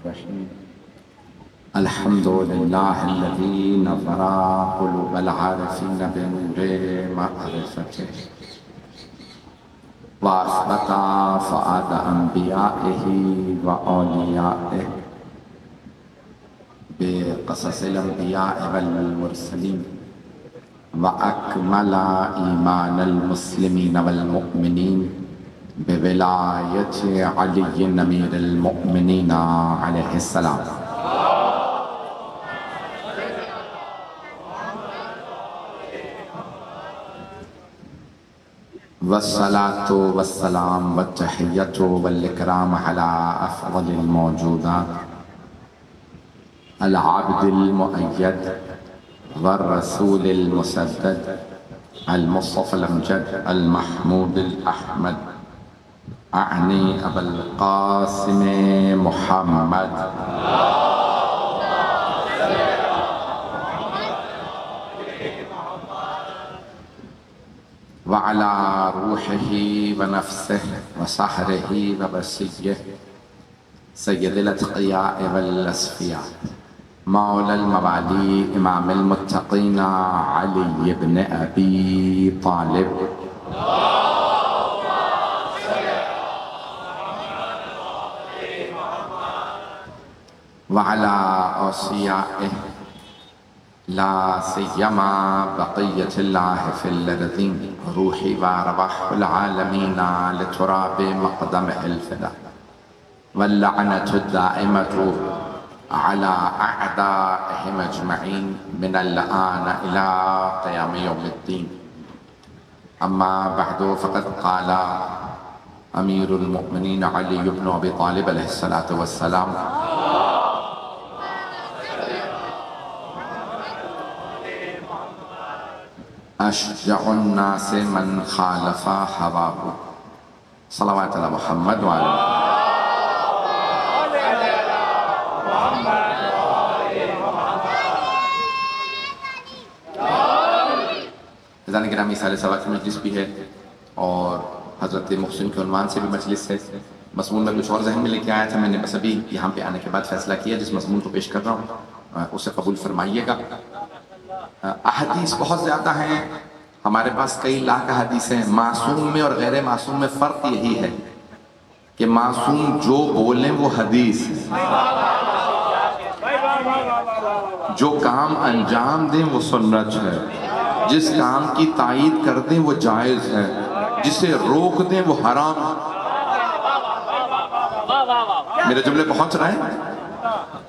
الرحيم الحمد لله الذي نظر قلوب العارفين بنور معرفته وأثبت فؤاد أنبيائه وأوليائه بقصص الأنبياء والمرسلين وأكمل إيمان المسلمين والمؤمنين بولاية علي أمير المؤمنين عليه السلام والصلاة والسلام والتحية والإكرام على أفضل الموجودات العبد المؤيد والرسول المسدد المصطفى الأمجد المحمود الأحمد أعني أبا القاسم محمد وعلى روحه ونفسه وسحره وبسيه سيد الأتقياء والأصفياء مولى الموالي إمام المتقين علي بن أبي طالب وعلى أوصيائه لا سيما بقية الله في الأرضين روحي وأرواح العالمين لتراب مقدمه الفداء واللعنة الدائمة على أعدائهم أجمعين من الآن إلى قيام يوم الدين أما بعد فقد قال أمير المؤمنين علي بن أبي طالب عليه الصلاة والسلام أشجع الناس من خالف هواه صلوات على محمد وعلى ذلك گرامی سال سوات کی مجلس بھی ہے اور حضرت محسن کے عنوان سے بھی مجلس ہے مضمون میں کچھ اور ذہن میں لے کے آیا تھا میں نے بس ابھی یہاں پہ آنے کے بعد فیصلہ کیا جس مضمون کو پیش کر رہا ہوں اسے قبول فرمائیے گا احادیث بہت زیادہ ہیں ہمارے پاس کئی لاکھ احادیث ہیں معصوم میں اور غیر معصوم میں فرق یہی ہے کہ معصوم جو بولیں وہ حدیث ہے جو کام انجام دیں وہ سنت ہے جس کام کی تائید کر دیں وہ جائز ہے جسے روک دیں وہ حرام میرے جملے پہنچ رہے ہیں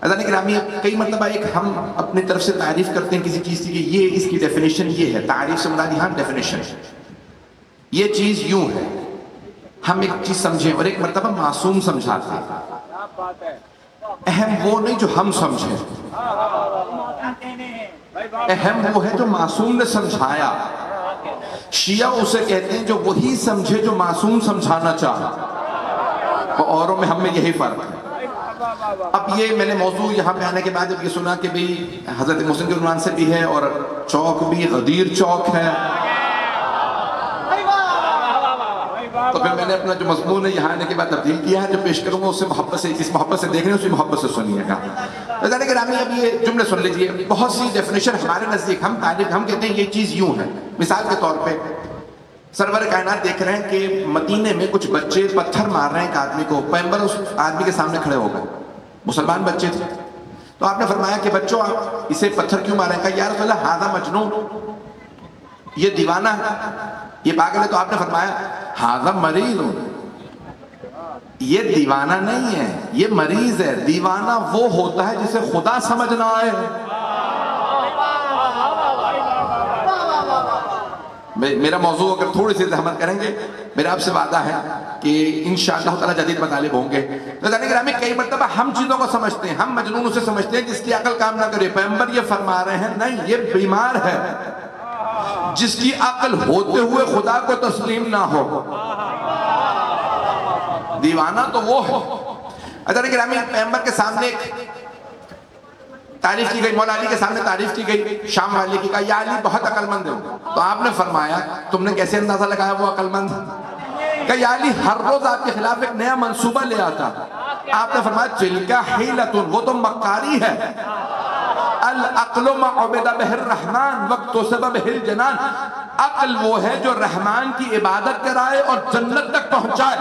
عزیزان گرامی کئی مرتبہ ایک ہم اپنی طرف سے تعریف کرتے ہیں کسی چیز کی کہ یہ اس کی ڈیفینیشن یہ ہے تعریف سے مراد یہاں ڈیفینیشن یہ چیز یوں ہے ہم ایک چیز سمجھیں اور ایک مرتبہ معصوم سمجھاتے ہیں اہم وہ نہیں جو ہم سمجھیں اہم وہ ہے جو معصوم نے سمجھایا شیعہ اسے کہتے ہیں جو وہی سمجھے جو معصوم سمجھانا چاہا اوروں میں ہم میں یہی فرق ہے اب یہ میں نے موضوع یہاں پہ آنے کے بعد جب یہ سنا کہ بھی حضرت محسن کے عنوان سے بھی ہے اور چوک بھی غدیر چوک ہے تو پھر میں نے اپنا جو مضمون ہے یہاں آنے کے بعد تبدیل کیا ہے جو پیش کروں گا اسے محبت سے اس محبت سے دیکھ رہے ہیں اسی محبت سے سنیے گا عزیزان گرامی اب یہ جملے سن لیجئے بہت سی ڈیفینیشن ہمارے نزدیک ہم کہتے ہیں یہ چیز یوں ہے مثال کے طور پہ سرور کائنات دیکھ رہے ہیں کہ مدینے میں کچھ بچے پتھر مار رہے ہیں ایک آدمی کو پیغمبر اس آدمی کے سامنے کھڑے ہو گئے مسلمان بچے تھے تو آپ نے فرمایا کہ بچوں آپ اسے پتھر کیوں مار رہے ہیں کہا یا رسول اللہ ھذا مجنون یہ دیوانہ ہے یہ پاگل ہے تو آپ نے فرمایا ھذا مریض یہ دیوانہ نہیں ہے یہ مریض ہے دیوانہ وہ ہوتا ہے جسے خدا سمجھ نہ آئے میرا موضوع اگر تھوڑی سی زحمت کریں گے میرا آپ سے وعدہ ہے کہ انشاءاللہ تعالی جدید مطالب ہوں گے عزیزان گرامی کئی مرتبہ ہم چیزوں کو سمجھتے ہیں ہم مجنون اسے سمجھتے ہیں جس کی عقل کام نہ کرے پیغمبر یہ فرما رہے ہیں نہیں یہ بیمار ہے جس کی عقل ہوتے ہوئے خدا کو تسلیم نہ ہو دیوانہ تو وہ ہے عزیزان گرامی پیغمبر کے سامنے تعریف کی گئی مولا علی کے سامنے تعریف کی گئی شام والے کی کہا یا علی بہت عقل مند ہے تو آپ نے فرمایا تم نے کیسے اندازہ لگایا وہ عقل مند کہ یا علی ہر روز آپ کے خلاف ایک نیا منصوبہ لے آتا آپ نے فرمایا تلکا حیلتن، وہ تو مکاری ہے، العقل ما عبد بہ الرحمن واکتسب بہ الجنان، عقل وہ ہے جو رحمان کی عبادت کرائے اور جنت تک پہنچائے،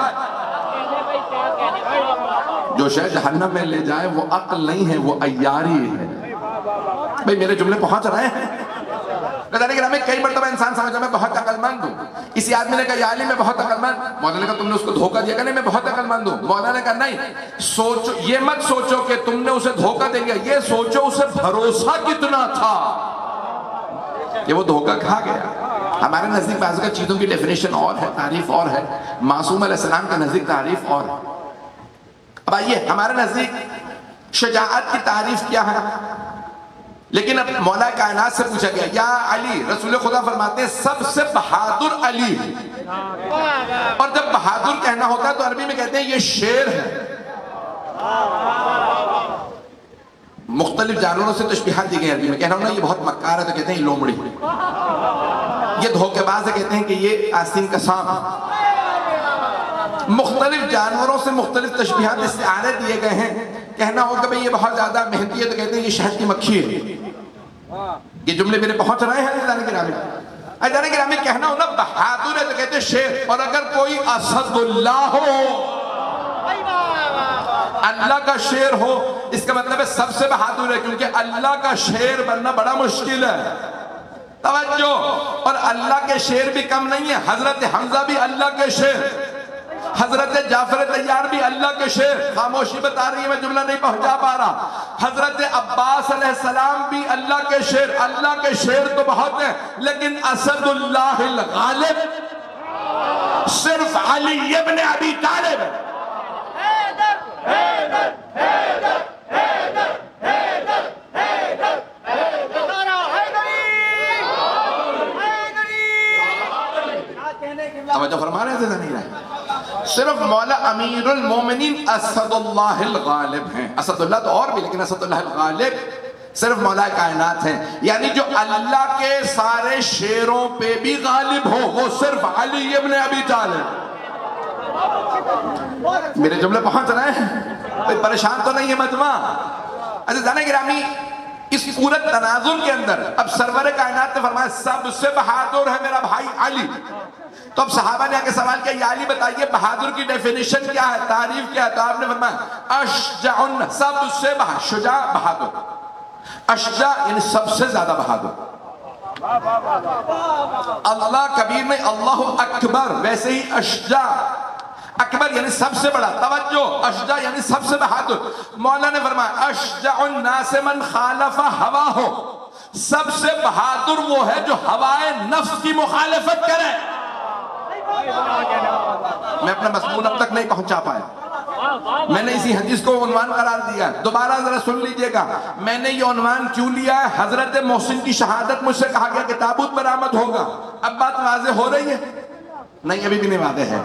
جو شاید جہنم میں لے جائے وہ عقل نہیں ہے، وہ عیاری ہے۔ بھئی میرے جملے پہنچ رہے ہیں؟ نظر گرامی کئی مرتبہ انسان سمجھا میں بہت عقل مند ہوں، کسی آدمی نے کہا یا علی میں بہت عقل مند، مولانا نے کہا تم نے اس کو دھوکہ دیا، کہ نہیں میں بہت عقل مند ہوں، مولانا نے کہا نہیں، سوچو یہ مت سوچو کہ تم نے اسے دھوکہ دے دیا، یہ سوچو اسے بھروسہ کتنا تھا کہ وہ دھوکہ کھا گیا۔ ہمارے نزدیک بعض کا چیزوں کی ڈیفینیشن اور ہے، تعریف اور ہے، معصوم علیہ السلام کے نزدیک تعریف اور ہے۔ اب آئیے ہمارے نزدیک شجاعت کی تعریف کیا ہے؟ لیکن اب مولا کائنات سے پوچھا گیا یا علی، رسول خدا فرماتے ہیں سب سے بہادر علی، اور جب بہادر کہنا ہوتا ہے تو عربی میں کہتے ہیں یہ شیر ہے۔ مختلف جانوروں سے تشبیہات دی گئی عربی میں، کہنا ہونا یہ بہت مکار ہے تو کہتے ہیں یہ لومڑی، یہ دھوکے باز ہے کہتے ہیں کہ یہ آستین کا سانپ۔ مختلف جانوروں سے مختلف تشبیہات استعارے دیے گئے ہیں۔ کہنا ہو کہ بھئی یہ بہت زیادہ محنتی ہے تو کہتے ہیں یہ شہد کی مکھی ہے۔ یہ جملے میرے پہنچ رہے ہیں عزیزان گرامی؟ عزیزان گرامی کہنا ہو نا بہادر ہے تو کہتے ہیں شیر، اور اگر کوئی اسد اللہ ہو، اللہ کا شیر ہو، اس کا مطلب ہے سب سے بہادر ہے، کیونکہ اللہ کا شیر بننا بڑا مشکل ہے۔ توجہ، اور اللہ کے شیر بھی کم نہیں ہے، حضرت حمزہ بھی اللہ کے شیر، حضرت جعفر طیار بھی اللہ کے شیر، خاموشی بتا رہی ہے میں جملہ نہیں پہنچا پا رہا، حضرت عباس علیہ السلام بھی اللہ کے شیر، اللہ کے شیر تو بہت ہیں، لیکن اسد اللہ الغالب صرف علی ابن ابی طالب ہے۔ توجہ فرما رہے تھے نہیں رہے؟ صرف مولا امیر المومنین اسد اللہ الغالب ہیں۔ اسد اللہ تو اور بھی، لیکن اسد اللہ الغالب صرف مولا کائنات ہیں، یعنی جو اللہ کے سارے شیروں پہ بھی غالب ہو وہ صرف علی ابن ابی طالب۔ میرے جملے پہنچ رہے ہیں؟ کوئی پریشان تو نہیں ہے مجمع؟ عزیزان گرامی اس پورے تناظر کے اندر اب سرور کائنات نے فرمایا سب سے بہادر ہے میرا بھائی علی، تو اب صحابہ نے آ کے سوال کیا یا علی بتائیے بہادر کی ڈیفینیشن کیا ہے، تعریف کیا ہے؟ تو آپ نے فرمایا اشجع، سب سے شجاع بہادر، اشجع یعنی سب سے زیادہ بہادر۔ اللہ کبیر میں اللہ اکبر، ویسے ہی اشجع، اکبر یعنی سب سے بڑا، توجہ، اشجع یعنی سب سے بہادر۔ مولا نے فرمایا اشجع الناس من خالف ہواہ، سب سے بہادر وہ ہے جو ہوائے نفس کی مخالفت کرے۔ میں اپنا مضمون اب تک نہیں پہنچا پایا، میں نے اسی حدیث کو عنوان قرار دیا، دوبارہ ذرا سن لیجئے گا۔ میں نے یہ عنوان کیوں لیا ہے؟ حضرت محسن کی شہادت مجھ سے کہا گیا کہ تابوت برآمد ہوگا، اب بات واضح ہو رہی ہے؟ نہیں ابھی بھی نہیں واضح ہے۔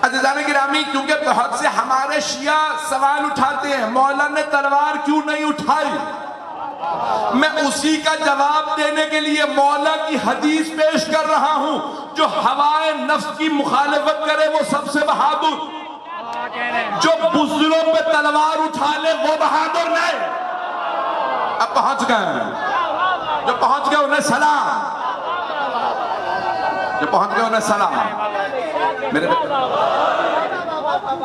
عزیزان گرامی کیونکہ بہت سے ہمارے شیعہ سوال اٹھاتے ہیں مولا نے تلوار کیوں نہیں اٹھائی، میں اسی کا جواب دینے کے لیے مولا کی حدیث پیش کر رہا ہوں، جو ہوائے نفس کی مخالفت کرے وہ سب سے بہادر، جو بزدلوں پہ تلوار اٹھا لے وہ بہادر نہیں۔ اب پہنچ گئے، جو پہنچ گئے انہیں سلام، جو پہنچ گئے انہیں سلام۔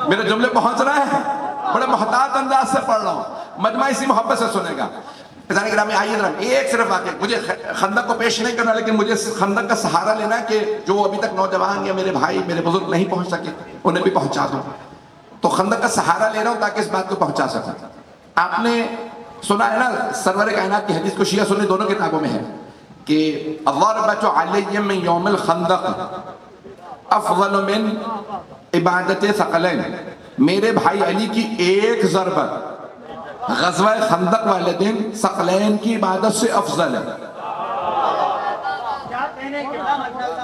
میرے جملے پہنچ رہے ہیں؟ بڑے محتاط انداز سے پڑھ رہا ہوں، مجمع اسی محبت سے سنے گا۔ عزیزان گرامی آئیے ذرا ایک صرف واقعہ، مجھے خندق کو پیش نہیں کرنا لیکن مجھے خندق کا سہارا لینا کہ جو ابھی تک نوجوان یا میرے بھائی میرے بزرگ نہیں پہنچ سکے انہیں بھی پہنچا دوں، تو خندق کا سہارا لے رہا ہوں تاکہ اس بات کو پہنچا سکوں۔ آپ نے سنا ہے نا سرور کائنات کی حدیث کو شیعہ سنی دونوں کتابوں میں ہے کہ الضربۃ علی من یوم الخندق افضل من عبادت ثقلین، میرے بھائی علی کی ایک ضربت غزوہ خندق والے دن ثقلین کی عبادت سے افضل ہے۔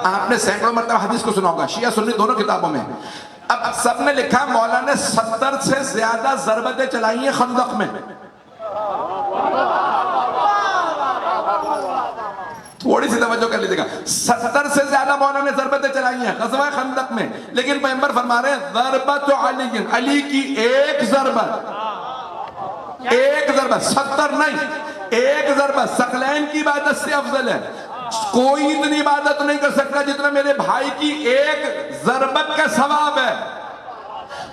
آپ نے سینکڑوں مرتبہ حدیث کو سنا ہوگا، شیعہ سنی دونوں کتابوں میں۔ اب سب نے لکھا مولا نے 70 سے زیادہ ضربتیں چلائی ہیں خندق میں۔ تھوڑی سی توجہ کر لیجیے گا، 70 سے زیادہ مولا نے ضربتیں چلائی ہیں غزوہ خندق میں، لیکن پیغمبر فرما رہے ہیں ضربت علی، علی کی ایک ضربت، 70 نہیں، ایک ضربت ثقلین کی عبادت سے افضل ہے۔ کوئی اتنی عبادت نہیں کر سکتا جتنا میرے بھائی کی ایک ضربت کا ثواب ہے۔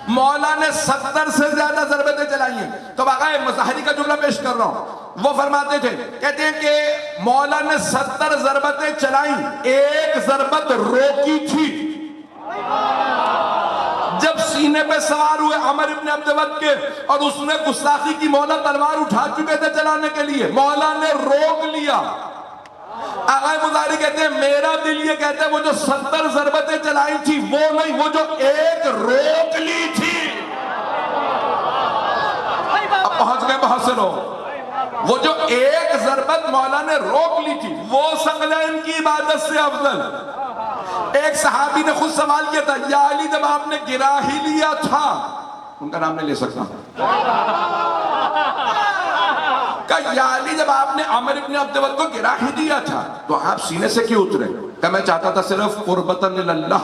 مولا نے 70 سے زیادہ ضربتیں چلائی ہیں۔ تو آقا مظاہری کا جملہ پیش کر رہا ہوں، وہ فرماتے تھے، کہتے ہیں کہ مولا نے 70 ضربتیں چلائیں، ایک ضربت روکی تھی۔ جب سینے پہ سوار ہوئے عمر ابن عبد ود کے اور اس نے گستاخی کی، مولا تلوار اٹھا چکے تھے چلانے کے لیے، مولا نے روک لیا۔ آقا مظاہری کہتے ہیں میرا دل یہ کہتا ہے وہ جو 70 ضربتیں چلائی تھی وہ نہیں، وہ جو ایک روک لی تھی۔ اب پہنچ گئے بہت سے لوگ، وہ جو ایک ضربت مولا نے روک لی تھی وہ ثقلین کی عبادت سے افضل۔ ایک صحابی نے خود سوال کیا تھا، یا علی جب آپ نے گرا ہی لیا تھا، ان کا نام نہیں لے سکتا، کہ یا علی جب آپ نے عمر ابن عبد ود کو گرا ہی دیا تھا تو آپ سینے سے کیوں اترے؟ کہ میں چاہتا تھا صرف قربتاً للہ۔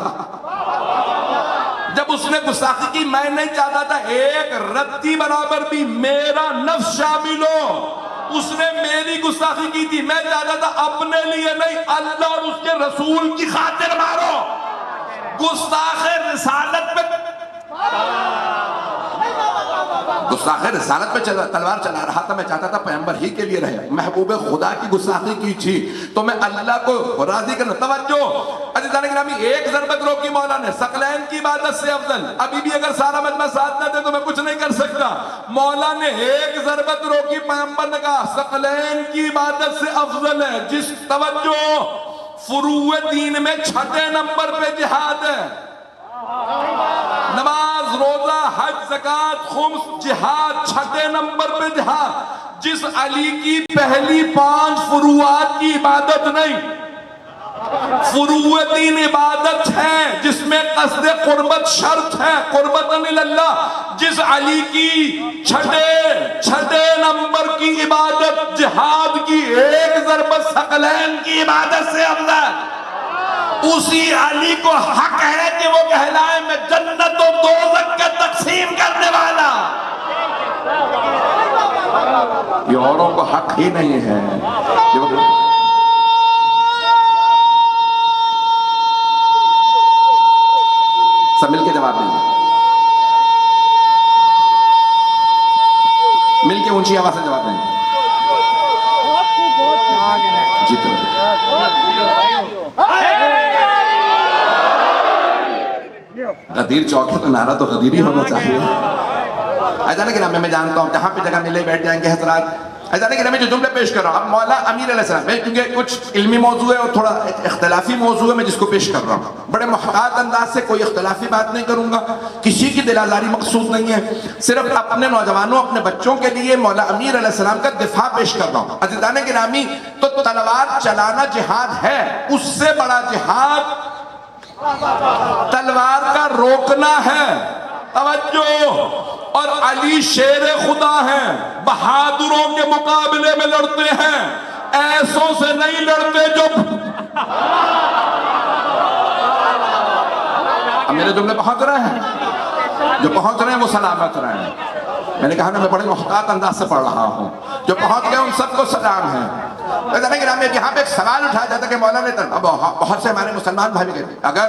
جب اس نے گستاخی کی، میں نہیں چاہتا تھا ایک رتی برابر بھی میرا نفس شامل ہو۔ اس نے میری گستاخی کی تھی، میں چاہتا تھا اپنے لیے نہیں، اللہ اور اس کے رسول کی خاطر مارو۔ گستاخ رسالت پہ تلوار چلا رہا تھا، میں چاہتا تھا پیغمبر ہی کے لیے رہے، محبوب خدا کی گستاخی کی تھی تو میں اللہ کو راضی کرنا۔ توجہ عزیزان گرامی، ایک ضربت روکی مولا نے، ثقلین کی عبادت سے افضل۔ ابھی بھی اگر سارا مجمع ساتھ نہ دے تو میں کچھ نہیں کر سکتا۔ مولا نے ایک ضربت روکی، پیغمبر نے کہا ثقلین کی عبادت سے افضل ہے۔ جس توجہ فروع دین میں 6 نمبر پہ جہاد ہے، نماز، روزہ، حج، زکوٰۃ، خمس، جہاد 6 نمبر پہ جہاد۔ جس علی کی پہلی 5 فروعات کی عبادت نہیں، فروع دین عبادت ہے جس میں قصد قربت شرط ہے، قربتاً اللہ۔ جس علی کی 6 نمبر کی عبادت جہاد کی ایک ضربت ثقلین کی عبادت سے افضل، اسی علی کو حق ہے کہ وہ کہلائے میں جنت و دوزخ کا تقسیم کرنے والا۔ یہ اوروں کو حق ہی نہیں ہے۔ سب مل کے جواب دیں گے، مل کے اونچی آواز سے جواب دیں گے۔ جی تو غدیر چوک ہے تو نعرہ تو غدیر ہی ہونا چاہیے۔ ایسا نہیں کہ میں جانتا ہوں جہاں پہ جگہ ملے بیٹھ جائیں گے حضرات۔ ایسا نہیں کہ میں جو جملے پیش کر رہا ہوں، اب مولا امیر علیہ السلام، کیونکہ کچھ علمی موضوع ہے اور تھوڑا اختلافی موضوع ہے، میں جس کو پیش کر رہا ہوں بڑے محتاط انداز سے، کوئی اختلافی بات نہیں کروں گا، کسی کی دل آزاری مقصود نہیں ہے، صرف اپنے نوجوانوں، اپنے بچوں کے لیے مولا امیر علیہ السلام کا دفاع پیش کر رہا ہوں۔ عزیزان گرامی، تو تلوار چلانا جہاد ہے، اس سے بڑا جہاد تلوار کا روکنا ہے۔ توجہ، اور علی شیر خدا ہیں، بہادروں کے مقابلے میں لڑتے ہیں، ایسوں سے نہیں لڑتے جو میرے جملے پہنچ رہے ہیں، جو پہنچ رہے ہیں وہ سلامت رہے ہیں۔ میں نے کہا نا میں بڑے محتاط انداز سے پڑھ رہا ہوں، جو پہنچ گئے ان سب کو سلام ہے۔ یہاں پہ ایک سوال اٹھایا جاتا کہ مولانا، بہت سے ہمارے مسلمان بھائی بھی کہتے ہیں اگر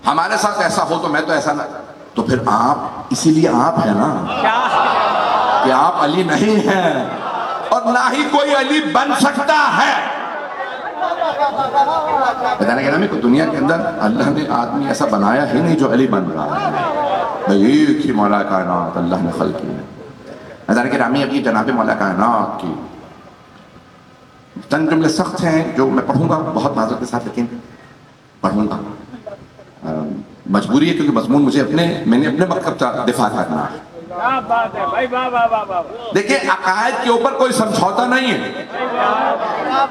ہمارے ساتھ ایسا ہو تو میں تو ایسا نہ، تو پھر آپ، اسی لیے آپ ہیں نا کہ آپ علی نہیں ہیں اور نہ ہی کوئی علی بن سکتا ہے۔ بتانے کے نام کو دنیا کے اندر اللہ نے آدمی ایسا بنایا ہی نہیں جو علی بن رہا ہے، ایک ہی مولا کائنات اللہ نے خلق کی ہے۔ بتانے کے نامی ابھی جناب مولا کائنات کی چند جملے سخت ہیں جو میں پڑھوں گا بہت معذرت کے ساتھ، لیکن پڑھوں گا، مجبوری ہے کیونکہ مضمون میں نے اپنے مکتب کا دفاع کرنا ہے۔ دیکھیں عقائد کے اوپر کوئی سمجھوتا نہیں ہے،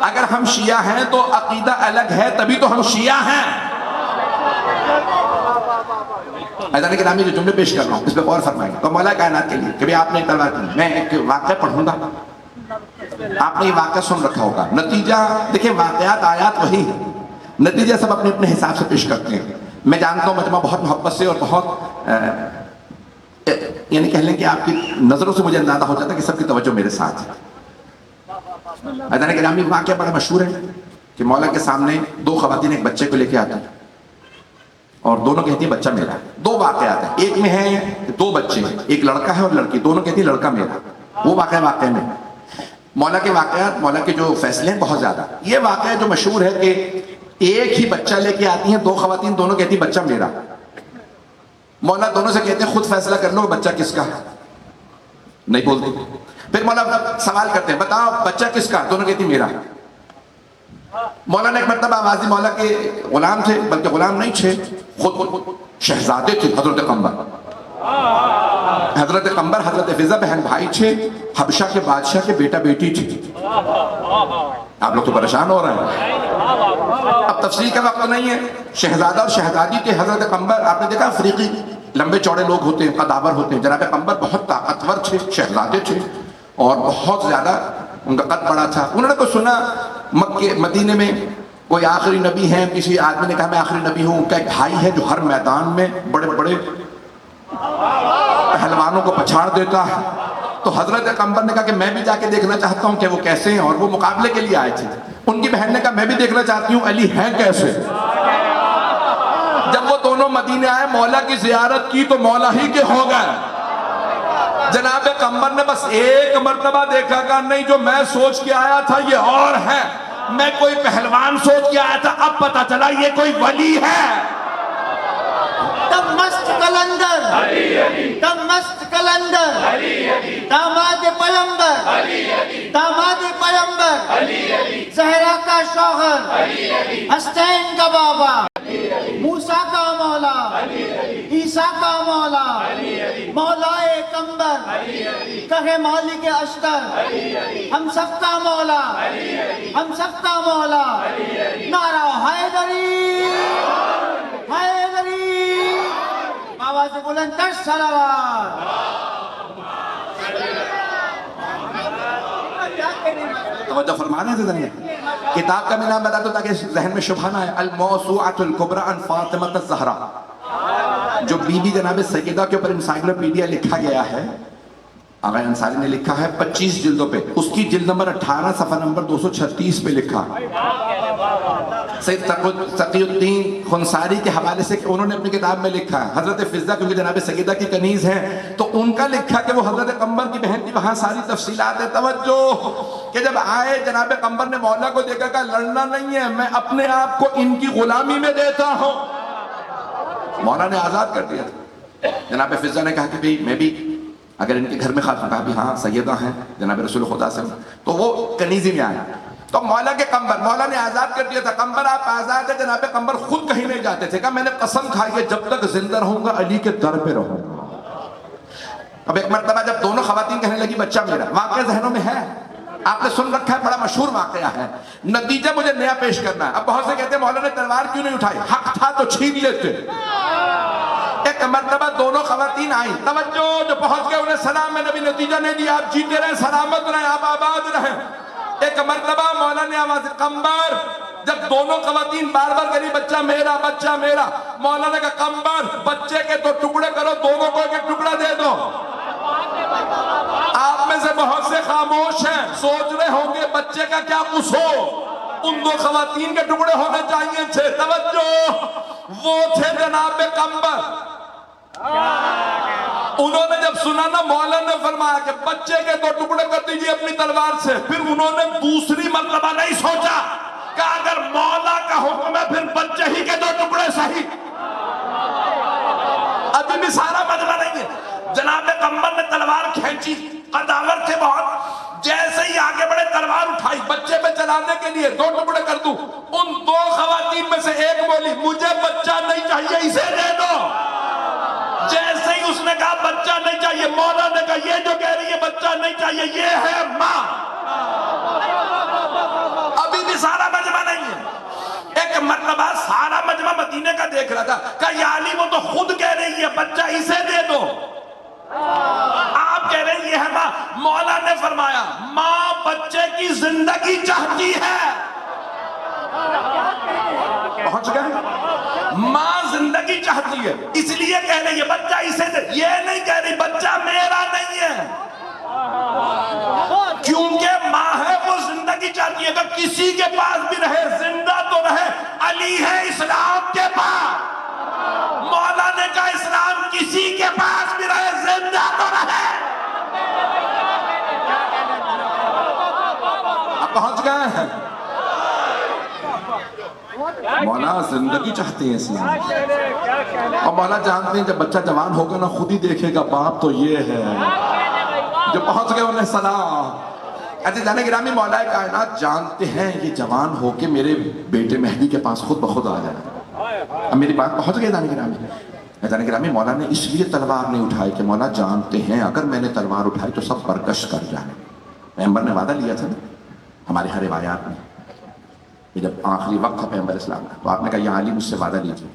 اگر ہم شیعہ ہیں تو عقیدہ الگ ہے، تبھی تو ہم شیعہ ہیں۔ ایسا کہ نامی جو جملے پیش کر رہا ہوں اس پہ غور فرمائیں گے تو مولا کائنات کے لیے کہ بھی آپ نے تلوار کی، میں ایک واقعہ پڑھوں گا آپ نے یہ واقعہ سن رکھا ہوگا. نتیجہ دیکھیں، واقعات آیات وہی ہے، نتیجہ سب اپنے اپنے حساب سے پیش کرتے ہیں. میں جانتا ہوں مجمع بہت محبت سے اور بہت یعنی کہہ لیں کہ آپ کی نظروں سے مجھے اندازہ ہو جاتا ہے کہ سب کی توجہ میرے ساتھ ہے. عزیزان گرامی، واقعہ بڑا مشہور ہے کہ مولا کے سامنے دو خواتین ایک بچے کو لے کے آتی ہیں اور دونوں کہتی ہیں بچہ میرا. دو واقعات ہیں، ایک میں ہے دو بچے ہیں، ایک لڑکا ہے اور لڑکی، دونوں کہتی ہیں لڑکا میرا. وہ واقعہ میں مولا کے واقعات، مولا کے جو فیصلے ہیں بہت زیادہ. یہ واقعہ جو مشہور ہے کہ ایک ہی بچہ لے کے آتی ہیں دو خواتین، دونوں کہتی ہیں بچہ میرا. مولا دونوں سے کہتے ہیں خود فیصلہ کر لو بچہ کس کا. نہیں بولتی. پھر مولا سوال کرتے ہیں بتاؤ بچہ کس کا، دونوں کہتی میرا. مولا نے ایک مرتبہ آواز دی، مولا کے غلام تھے، بلکہ غلام نہیں تھے، خود شہزادے تھے، حضرت قمبر. حضرت قمبر حضرت فضہ بہن بھائی تھے، حبشہ کے بادشاہ کے بیٹا بیٹی تھی. آپ لوگ تو پریشان ہو رہے ہیں، اب تفصیل کا وقت نہیں ہے. شہزادہ اور شہزادی تھے. حضرت قمبر آپ نے دیکھا افریقی لمبے چوڑے لوگ ہوتے ہیں، قداور ہوتے ہیں. جناب قمبر بہت طاقتور تھے، شہزادے تھے اور بہت زیادہ ان کا قد بڑا تھا. انہوں نے تو سنا مکے مدینے میں کوئی آخری نبی ہے، کسی آدمی نے کہا میں آخری نبی ہوں. ان کا ایک بھائی ہے جو ہر میدان میں بڑے بڑے پہلوانوں کو پچھاڑ دیتا ہے. تو حضرت قمبر نے کہا کہ میں بھی جا کے دیکھنا چاہتا ہوں کہ وہ کیسے ہیں، اور وہ مقابلے کے لیے آئے تھے. ان کی بہن نے کہا میں بھی دیکھنا چاہتی ہوں علی ہیں کیسے. جب وہ دونوں مدینے آئے، مولا کی زیارت کی تو مولا ہی کے ہو گئے. جناب قمبر نے بس ایک مرتبہ دیکھا کہ نہیں، جو میں سوچ کے آیا تھا یہ اور ہے. میں کوئی پہلوان سوچ کے آیا تھا، اب پتا چلا یہ کوئی ولی ہے. مست کلندر، مست کلندر، داماد پیمبر، داماد پیمبر، زہرا کا شوہر، حسین کا بابا، موسیٰ کا مولا، عیسیٰ کا مولا، مولائے قمبر، کہے مالک اشتر، ہم سب کا مولا، ہم سب کا مولا. نعرہ حیدری، حیدری، آواز بلند تر صلوات. توجہ فرمانے سے ذریعہ کتاب کا میں نام بتا دو تاکہ ذہن میں شبہ نہ ہے. الموسوعۃ الکبریٰ عن فاطمہ الزہرا، جو بی بی جناب سیدہ کے اوپر انسائکلوپیڈیا لکھا گیا ہے، آقا انصاری نے لکھا ہے 25 جلدوں پہ. اس کی جلد نمبر 18 صفحہ نمبر 236 پہ لکھا. سید تقی الدین خنساری کے حوالے سے کہ انہوں نے اپنی کتاب میں لکھا ہے. حضرت فضہ کیونکہ جناب سیدہ کی کنیز ہیں تو ان کا لکھا کہ وہ حضرت قمبر کی بہن کی وہاں ساری تفصیلات ہے. توجہ کہ جب آئے جناب قمبر نے مولا کو دیکھا کہ لڑنا نہیں ہے، میں اپنے آپ کو ان کی غلامی میں دیتا ہوں. مولا نے آزاد کر دیا تھا. جناب فضہ نے کہا کہ بھئی میں بھی اگر ان کے گھر میں خاتون، کہا بھی ہاں سیدہ ہیں جناب رسول خدا سے، تو وہ کنیزی میں آئے. تو مولا کے قمبر، مولا نے آزاد کر دیا تھا. قمبر آپ آزاد ہیں. جناب قمبر خود کہیں نہیں جاتے تھے. کہا میں نے قسم کھائی ہے جب تک زندہ رہوں گا علی کے در پہ رہوں گا. اب ایک مرتبہ جب دونوں خواتین کہنے لگی بچہ میرا، واقعہ ذہنوں میں ہے، آپ نے سن رکھا ہے، بڑا مشہور واقعہ ہے. نتیجہ مجھے نیا پیش کرنا ہے. اب بہت سے کہتے ہیں مولا نے تلوار کیوں نہیں اٹھائی، حق تھا تو چھین لیتے. ایک مرتبہ دونوں خواتین آئیں، توجہ، جو پہنچ گئے انہیں سلام. میں نے بھی نتیجہ نہیں دیا، آپ جیتے رہیں، سلامت رہیں، آپ آباد رہیں. ایک مرتبہ مولا نے آواز قمبر، جب دونوں خواتین بار بار کہی بچہ میرا، بچہ میرا، مولا نے کہا قمبر بچے کے تو ٹکڑے کرو، دونوں کو ایک ٹکڑا دے دو. آپ میں سے بہت سے خاموش ہیں، سوچ رہے ہوں گے بچے کا کیا قصور، ان دو خواتین کے ٹکڑے ہونے چاہیے تھے. توجہ، وہ تھے جناب قمبر. انہوں نے جب سنا نا، مولا نے فرمایا کہ بچے کے دو ٹکڑے کر دیجئے اپنی تلوار سے. پھر انہوں نے دوسری مرتبہ نہیں سوچا کہ اگر مولا کا حکم ہے پھر بچے ہی کے دو ٹکڑے صحیح. ابھی بھی سارا مجمع نہیں ہے. جناب قمبر نے تلوار کھینچی، قداور تھے بہت، جیسے ہی آگے بڑھے تلوار اٹھائی بچے پہ چلانے کے لیے، دو ٹکڑے کر دوں. ان دو خواتین میں سے ایک بولی مجھے بچہ نہیں چاہیے، اسے دے دو. جیسے ہی اس نے کہا بچہ نہیں چاہیے، مولا نے کہا یہ جو کہہ رہی ہے بچہ نہیں چاہیے یہ ہے ماں. ابھی بھی سارا مجمع نہیں ہے. ایک مرتبہ سارا مجمع مدینے کا دیکھ رہا تھا کہ یا علی وہ تو خود کہہ رہی ہے بچہ اسے دے دو، آپ کہہ رہے ہیں یہ ہے ماں. مولا نے فرمایا ماں بچے کی زندگی چاہتی ہے. پہنچ گئے؟ ماں زندگی چاہتی ہے، اس لیے کہہ رہی ہے بچہ اسے دے. یہ نہیں کہہ رہی بچہ میرا نہیں ہے، کیونکہ ماں ہے وہ زندگی چاہتی ہے. کہ کسی کے پاس بھی رہے زندہ تو رہے. علی ہے اسلام کے پاس. مولا نے کہا اسلام کسی کے پاس بھی رہے زندہ تو رہے. اب پہنچ گئے ہیں. مولا زندگی چاہتے ہیں اسلام. اور مولا جانتے ہیں جب بچہ جوان ہوگا نا خود ہی دیکھے گا باپ تو یہ ہے. جو پہنچ گئے انہیں سلام. ایسے جانے گرامی مولا کائنات جانتے ہیں یہ جوان ہو کے میرے بیٹے مہدی کے پاس خود بخود آ جائے. اب میری بات پہنچ گئی جانے گرامی. جانے گرامی مولا نے اس لیے تلوار نہیں اٹھائی کہ مولا جانتے ہیں اگر میں نے تلوار اٹھائی تو سب برکش کر جائیں. پیغمبر نے وعدہ لیا تھا نا ہمارے ہر روایات میں کہ جب آخری وقت تھا پیغمبر اسلام کا تو آپ نے کہا یا علی مجھ سے وعدہ لیجیے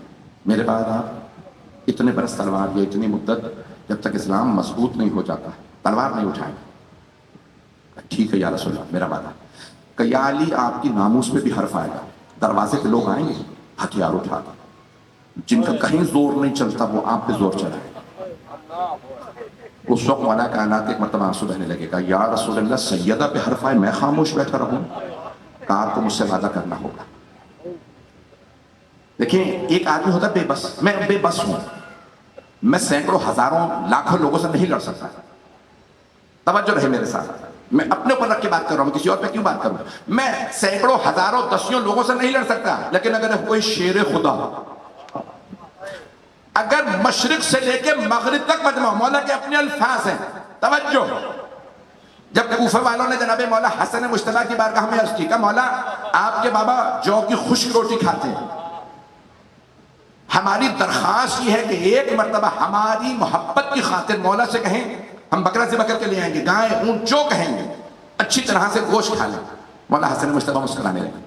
میرے بعد آپ اتنے برس تلوار یا اتنی مدت جب تک اسلام مضبوط نہیں ہو جاتا تلوار نہیں اٹھائیں. ٹھیک ہے یا رسول اللہ میرا وعدہ. کہ یا علی آپ کی ناموس پہ بھی حرف آئے گا. دروازے پہ لوگ آئیں گے ہتھیار اٹھا کر جن کا کہیں زور نہیں چلتا وہ آپ پہ زور چلائے. اس وقت مولا کائنات ایک مرتبہ آنسو بہنے لگے گا یا رسول اللہ سیدہ پہ حرف آئے میں خاموش بیٹھا رہوں. کہا آپ کو مجھ سے وعدہ کرنا ہوگا. دیکھیں ایک آدمی ہوتا بے بس. میں بے بس ہوں. میں سینکڑوں ہزاروں لاکھوں لوگوں سے نہیں لڑ سکتا. توجہ رہے میرے ساتھ. میں اپنے اوپر رکھ کے بات کر رہا ہوں کسی اور پہ کیوں بات کروں. میں سینکڑوں ہزاروں دسیوں لوگوں سے نہیں لڑ سکتا. لیکن اگر کوئی شیر خدا اگر مشرق سے لے کے مغرب تک مجمع مولا کے اپنے الفاظ ہیں. توجہ. جب کوفہ والوں نے جناب مولا حسن مجتبیٰ کی بارگاہ میں عرض کی کہ مولا آپ کے بابا جو کی خشک روٹی کھاتے ہیں ہماری درخواست یہ ہے کہ ایک مرتبہ ہماری محبت کی خاطر مولا سے کہیں ہم بکرا ذبح کر کے لے آئیں گے گائے اونٹ جو کہیں گے اچھی طرح سے گوشت کھا لیں. مولا حسن مجتبیٰ مسکرانے لگے.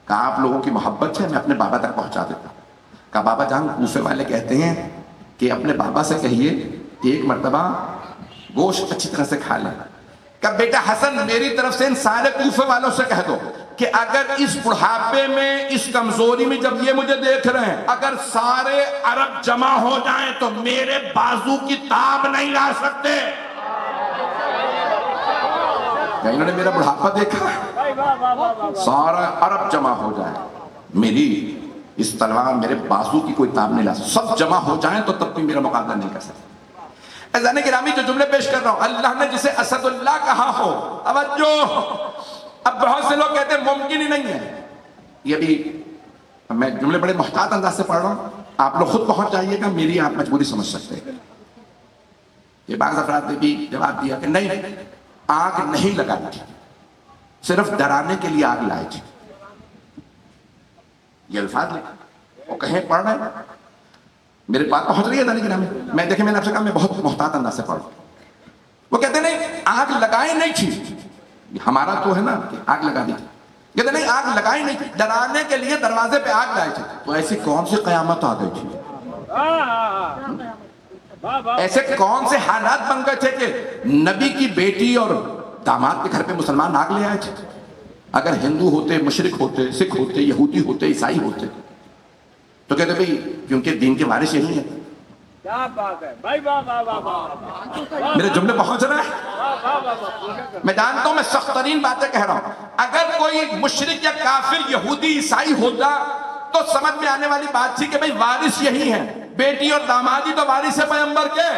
کہا آپ لوگوں کی محبت ہے میں اپنے بابا تک پہنچا دیتا ہوں. کہا بابا جان کوفے والے کہتے ہیں کہ اپنے بابا سے کہیے کہ ایک مرتبہ گوشت اچھی طرح سے کھا لیں. کہ بیٹا حسن میری طرف سے ان سارے کوفے والوں سے کہہ دو کہ اگر اس بڑھاپے میں اس کمزوری میں جب یہ مجھے دیکھ رہے ہیں اگر سارے عرب جمع ہو جائیں تو میرے بازو کی تاب نہیں لا سکتے. انہوں نے میرا بڑھاپا دیکھا سارا عرب جمع ہو جائے میری اس تلوار میرے بازو کی کوئی تاب نہیں لا سکتے. سب جمع ہو جائیں تو تب بھی میرا مقابلہ نہیں کر سکتے. اذان گرامی جو جملے پیش کر رہا ہوں اللہ نے جسے اسد اللہ کہا ہو. توجہ. اب بہت سے لوگ کہتے ہیں ممکن ہی نہیں ہے. یہ بھی میں جملے بڑے محتاط انداز سے پڑھ رہا ہوں. آپ لوگ خود پہنچ جائیے گا میری آپ مجبوری سمجھ سکتے ہیں. یہ بعض افراد نے بھی جواب دیا کہ نہیں آگ نہیں لگائی تھی صرف ڈرانے کے لیے آگ لائی تھی. یہ الفاظ لکھا وہ کہیں پڑھ رہے ہیں میرے بات پہنچ رہی ہے دانی گرامی. میں دیکھیں میں نے آپ سے کہا میں بہت محتاط انداز سے پڑھ رہا ہوں. وہ کہتے ہیں نہیں آگ لگائی نہیں تھی. ہمارا تو ہے نا کہ آگ لگا دی تھی. کہتے نہیں آگ لگائی نہیں تھی ڈرانے کے لیے دروازے پہ آگ لائی تھی. تو ایسی کون سی قیامت آ گئی تھی ایسے کون سے حالات بن گئے تھے کہ نبی کی بیٹی اور داماد کے گھر پہ مسلمان آگ لے آئے تھے. اگر ہندو ہوتے مشرق ہوتے سکھ ہوتے یہودی ہوتے عیسائی ہوتے تو کہتے بھئی کیونکہ دین کے وارث یہی ہیں. کیا بات ہے بھائی. میرے جملے پہنچ رہے ہیں. میں جانتا ہوں میں سخت ترین باتیں کہہ رہا ہوں. اگر کوئی مشرک یا کافر یہودی عیسائی ہوتا تو سمجھ میں آنے والی بات تھی کہ بھئی وارث یہی ہیں. بیٹی اور دامادی تو وارث ہے پیغمبر کے.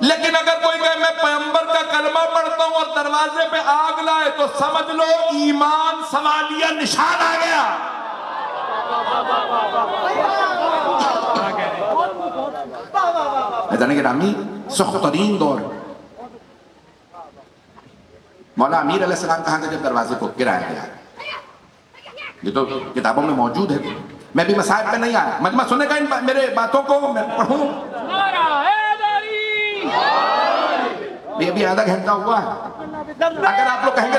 لیکن اگر کوئی کہے میں پیغمبر کا کلمہ پڑھتا ہوں اور دروازے پہ آگ لائے تو سمجھ لو ایمان سوالیہ نشان آ گیا. جانے گرامی سخت ترین دور مولا امیر علیہ السلام کہاں گئے جب دروازے کو گرایا گیا. یہ تو کتابوں میں موجود ہے. میں بھی مسائل پہ نہیں آیا. مجمع سنے گا ان میرے باتوں کو میں پڑھوں. یہ بھی آدھا گھنٹہ ہوا ہے. اگر آپ لوگ کہیں گے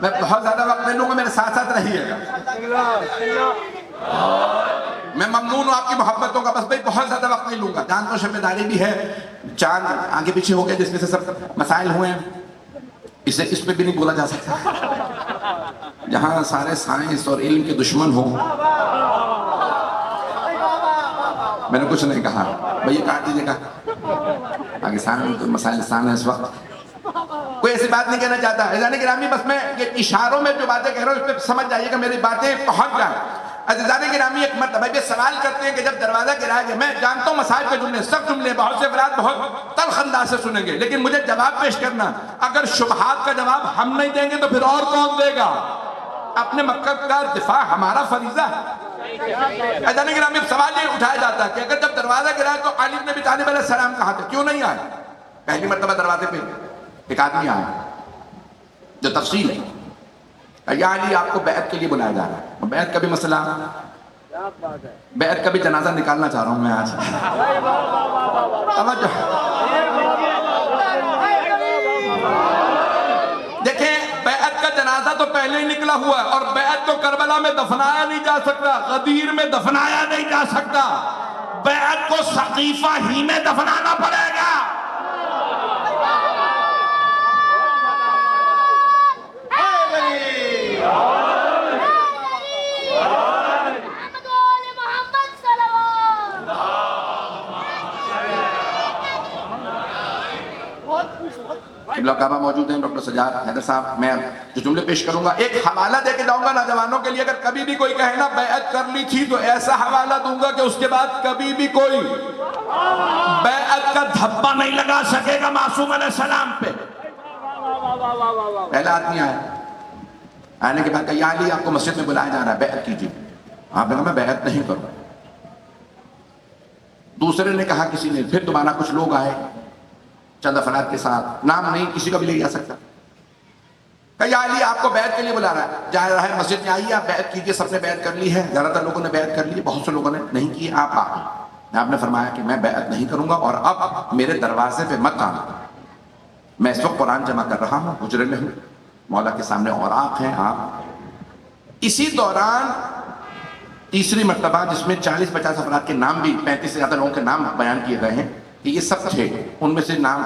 میں بہت زیادہ وقت نہیں لوں گا، میرے ساتھ ساتھ رہیے گا. میں ممنون ہوں آپ کی محبتوں کا، بس بھائی بہت زیادہ وقت نہیں لوں گا. جانتا ہوں شب داری بھی ہے، چاند آگے پیچھے ہو گیا جس میں سے سب مسائل ہوئے ہیں، اسے اس پہ بھی نہیں بولا جا سکتا. جہاں سارے سائنس اور علم کے دشمن ہوں. میں نے کچھ نہیں کہا بھئی یہ کاٹ دیجیے گا، پاکستان میں مسائل آسان ہے اس وقت، کوئی ایسی بات نہیں کہنا چاہتا. عزیزان گرامی بس میں یہ اشاروں میں جو باتیں کہہ رہا ہوں اس پہ سمجھ جائیے گا، میری باتیں پہنچ جائیں. عزیزان گرامی ایک مرتبہ یہ سوال کرتے ہیں کہ جب دروازہ گرایا گیا، میں جانتا ہوں مسائل کے جملے سب جملے بہت سے افراد بہت تلخ انداز سے سنیں گے، لیکن مجھے جواب پیش کرنا، اگر شبہات کا جواب ہم نہیں دیں گے تو پھر اور کون دے گا؟ اپنے مقصد کا دفاع ہمارا فریضہ ہے. عزیزان گرامی سوال یہ اٹھایا جاتا ہے کہ اگر جب دروازہ گرایا تو علی بن ابی طالب علیہ السلام کہاں تھے، کیوں نہیں آئے؟ پہلی مرتبہ دروازے پہ ایک آدمی آیا جو تفصیل ہے، یا علی آپ کو بیعت کے لیے بلایا جا رہا ہے. بیعت کا بھی مسئلہ، بیعت کا بھی جنازہ نکالنا چاہ رہا ہوں میں آج. دیکھیں بیعت کا جنازہ تو پہلے ہی نکلا ہوا ہے، اور بیعت کو کربلا میں دفنایا نہیں جا سکتا، غدیر میں دفنایا نہیں جا سکتا، بیعت کو سقیفہ ہی میں دفنانا پڑے گا. قبلہ کعبہ موجود ہیں ڈاکٹر سجاد حیدر صاحب. میں جو جملے پیش کروں گا ایک حوالہ دے کے جاؤں گا نوجوانوں کے لیے، اگر کبھی بھی کوئی کہے نا بیعت کر لی تھی تو ایسا حوالہ دوں گا کہ اس کے بعد کبھی بھی کوئی بیعت کا دھبا نہیں لگا سکے گا معصوم علیہ السلام پہ. پہلا آدمی آیا، آنے کے بعد کہا یا علی آپ کو مسجد میں بلایا جا رہا ہے، بیعت کیجیے. آپ نے کہا میں بیعت نہیں کروں. دوسرے نے کہا کسی نے، پھر دوبارہ کچھ لوگ آئے چند افراد کے ساتھ، نام نہیں کسی کا بھی لے جا سکتا. کہا یا علی آپ کو بیعت کے لیے بلا رہا ہے، جا رہا ہے مسجد میں آئیے آپ بیعت کیجیے. سب نے بیعت کر لی ہے، زیادہ تر لوگوں نے بیعت کر لی، بہت سے لوگوں نے نہیں کی. آپ آپ نے فرمایا کہ میں بیعت نہیں کروں گا اور اب میرے دروازے پہ مت آنا. میں اس وقت قرآن جمع کر رہا ہوں، حجرے میں ہوں، مولا کے سامنے اوراق ہیں. آپ اسی دوران تیسری مرتبہ جس میں 40-50 افراد کے نام بھی 35 سے زیادہ لوگوں کے نام بیان کیے گئے ہیں کہ یہ سب تھے، ان میں سے نام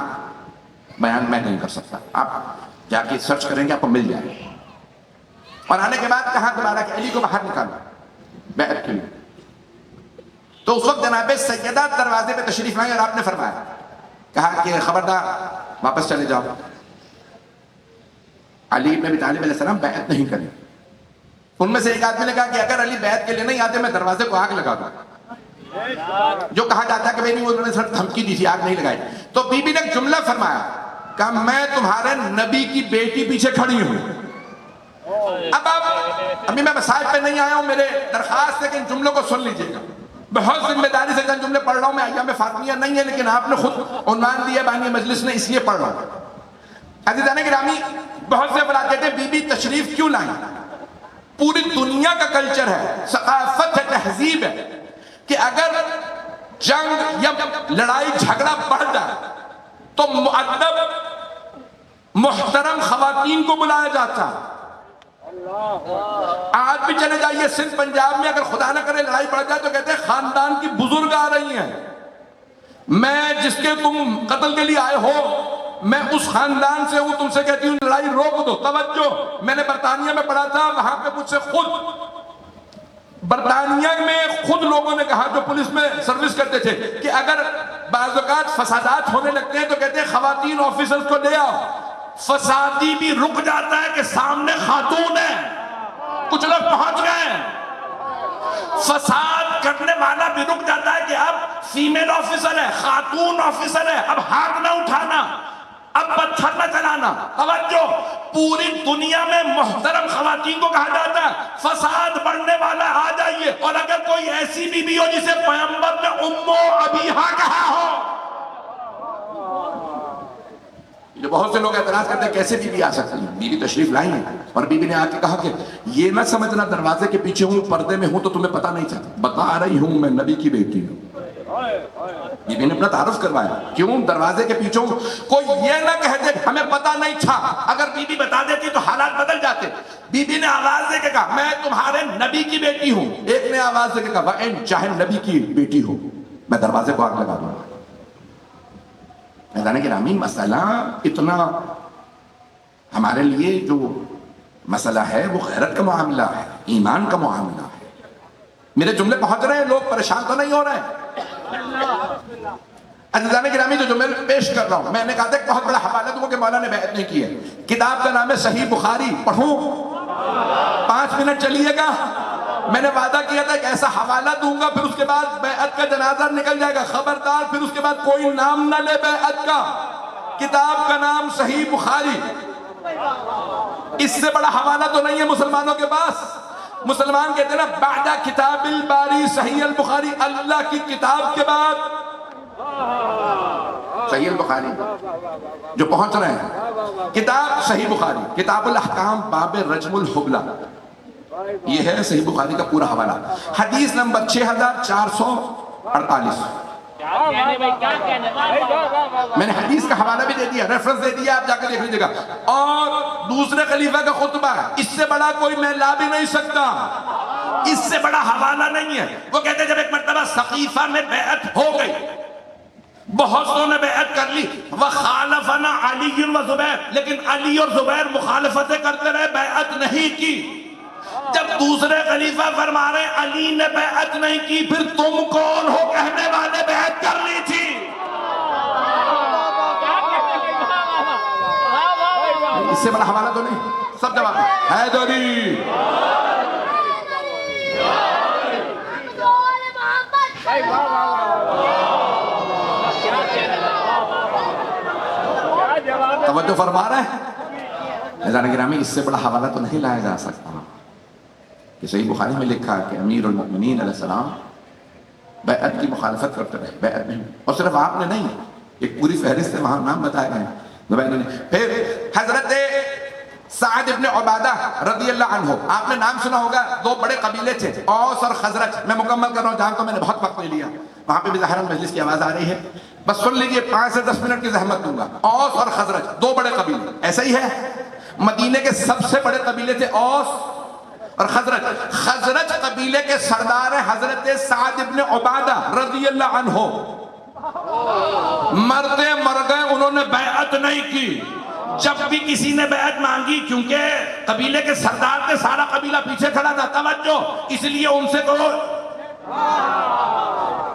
بیان میں نہیں کر سکتا، آپ جا کے سرچ کریں گے آپ کو مل جائے گا. اور آنے کے بعد کہا دوبارہ کہ علی کو باہر نکالا بیعت کے لیے. تو اس وقت جناب سیدہ دروازے پہ تشریف لائیں اور آپ نے فرمایا، کہا کہ خبردار واپس چلے جاؤ، علی بن ابی طالب علیہ السلام بیعت نہیں کریں. ان میں سے ایک آدمی نے کہا کہ اگر علی بیعت کے لیے نہیں آتے میں دروازے کو آگ لگا دوں. جو کہا جاتا ہے کہ بھئی نہیں انہوں نے صرف دھمکی دی تھی، آگ نہیں لگائی. تو بی بی نے ایک جملہ فرمایا کہ میں تمہارے نبی کی بیٹی پیچھے کھڑی ہوں. ابھی میں مسائل پہ نہیں آیا ہوں، میرے درخواست ہے کہ ان جملوں کو سن لیجئے گا. بہت ذمہ داری سے جن جملے پڑھ رہا ہوں میں، ایام فاطمیہ نہیں ہے لیکن آپ نے خود عنوان دیا بانی مجلس نے، اس لیے پڑھ رہا ہوں. عزیزان گرامی بہت سے افراد کہتے ہیں بی بی تشریف کیوں لائیں؟ پوری دنیا کا کلچر ہے، ثقافت ہے، تہذیب ہے کہ اگر جنگ یا لڑائی جھگڑا بڑھ جائے تو مؤدب محترم خواتین کو بلایا جاتا ہے. آج بھی چلے جائیے سندھ پنجاب میں، اگر خدا نہ کرے لڑائی بڑھ جائے تو کہتے ہیں خاندان کی بزرگ آ رہی ہیں، میں جس کے تم قتل کے لیے آئے ہو میں اس خاندان سے ہوں، تم سے کہتی ہوں لڑائی روک دو. توجہ، میں نے برطانیہ میں پڑھا تھا، وہاں پہ مجھ سے خود برطانیہ میں خود لوگوں نے کہا جو پولیس میں سروس کرتے تھے کہ اگر بعض اوقات فسادات ہونے لگتے ہیں تو کہتے ہیں خواتین آفیسرز کو لے آؤ. فسادی بھی رک جاتا ہے کہ سامنے خاتون ہے، کچھ لوگ پہنچ گئے ہیں. فساد کرنے والا بھی رک جاتا ہے کہ اب فیمیل آفیسر ہے، خاتون آفیسر ہے، اب ہاتھ نہ اٹھانا، اب پتھر نہ چلانا. توجہ، پوری دنیا میں محترم خواتین کو کہا جاتا ہے فساد بڑھنے والا آ جائیے. اور اگر کوئی ایسی بی بی ہو جسے پیغمبر نے امو ابیہا کہا ہو، جو بہت سے لوگ اعتراض کرتے ہیں کیسے بی بی آ سکتی ہیں، بی بی تشریف لائی ہیں. اور بی بی نے آ کے کہا کہ یہ نہ سمجھنا دروازے کے پیچھے ہوں، پردے میں ہوں تو تمہیں پتہ نہیں چلتا، بتا رہی ہوں میں نبی کی بیٹی ہوں. بی بی نے اپنا تعارف کروایا. کیوں؟ دروازے کے پیچھے کوئی یہ نہ کہہ دے ہمیں پتہ نہیں تھا. اگر بی بی بتا دیتی تو حالات بدل جاتے. بی بی نے آواز دے کے کہا میں تمہارے نبی کی بیٹی ہوں. ایک نے آواز دے کے کہا وَإِن چاہے نبی کی بیٹی ہو میں دروازے کو آگ لگا دوں گا. میدان گرامی مسئلہ اتنا ہمارے لیے جو مسئلہ ہے وہ غیرت کا معاملہ ہے, ایمان کا معاملہ ہے. میرے جملے پہنچ رہے ہیں, لوگ پریشان تو نہیں ہو رہے ہیں؟ عزیزان گرامی جو جملے پیش کر رہا ہوں میں نے کہا تھا ایک بہت بڑا حوالہ دوں کہ مولا نے بیعت نہیں کی ہے. کتاب کا نام ہے صحیح بخاری. پڑھوں؟ 5 منٹ چلیے گا. میں نے وعدہ کیا تھا ایک ایسا حوالہ دوں گا پھر اس کے بعد بیعت کا جنازہ نکل جائے گا. خبردار پھر اس کے بعد کوئی نام نہ لے بیعت کا. کتاب کا نام صحیح بخاری. اس سے بڑا حوالہ تو نہیں ہے مسلمانوں کے پاس. مسلمان کہتے ہیں نا بعد کتاب الباری صحیح البخاری, اللہ کی کتاب کے بعد صحیح البخاری. جو پہنچ رہے ہیں کتاب صحیح بخاری, کتاب الاحکام باب رجم الحبلہ, یہ ہے صحیح بخاری کا پورا حوالہ. حدیث نمبر 6448. میں نے حدیث کا حوالہ بھی دے دیا, ریفرنس دے دیا, آپ جا کر دیکھ لیجیے گا. اور دوسرے خلیفہ کا خطبہ ہے, اس سے بڑا کوئی میں لا بھی نہیں سکتا, اس سے بڑا حوالہ نہیں ہے. وہ کہتے ہیں جب ایک مرتبہ سقیفہ میں بیعت ہو گئی, بہتوں نے بیعت کر لی, وَخَالَفَنَا عَلِيٌّ وَزُبَيْرٌ, لیکن علی اور زبیر مخالفتیں کرتے رہے, بیعت نہیں کی. جب دوسرے خلیفہ فرما رہے علی نے بیعت نہیں کی, پھر تم کون ہو کہنے والے بیعت کر لی تھی؟ اس سے بڑا حوالہ تو نہیں. سب جواب حیدری. توجہ فرما رہے ہیں عزیزان گرامی. اس سے بڑا حوالہ تو نہیں لایا جا سکتا کہ صحیح بخاری میں لکھا کہ امیر المؤمنین علیہ السلام بیعت کی مخالفت کرتے رہے, بیعت نہیں. اور صرف آپ نے نہیں, ایک پوری فہرست ہے وہاں نام بتائے گئے ہیں. پھر حضرت سعد ابن عبادہ رضی اللہ عنہ, آپ نے نام سنا ہوگا. 2 بڑے قبیلے تھے, اوس اور خزرج. میں مکمل کر رہا ہوں, جہاں تو میں نے بہت وقت لے لیا. وہاں پہ بھی ظاہر مجلس کی آواز آ رہی ہے, بس سن لیجئے, 5 سے 10 منٹ کی زحمت دوں گا. اوس اور خزرج 2 بڑے قبیلے, ایسا ہی ہے. مدینے کے سب سے بڑے قبیلے تھے اوس اور خزرج. خزرج قبیلے کے سردار ہیں حضرت سعد ابن عبادہ رضی اللہ عنہ. مرتے مر گئے, انہوں نے بیعت نہیں کی. جب بھی کسی نے بیعت مانگی, کیونکہ قبیلے کے سردار تھے, سارا قبیلہ پیچھے کھڑا تھا, توجہ, اس لیے ان سے تو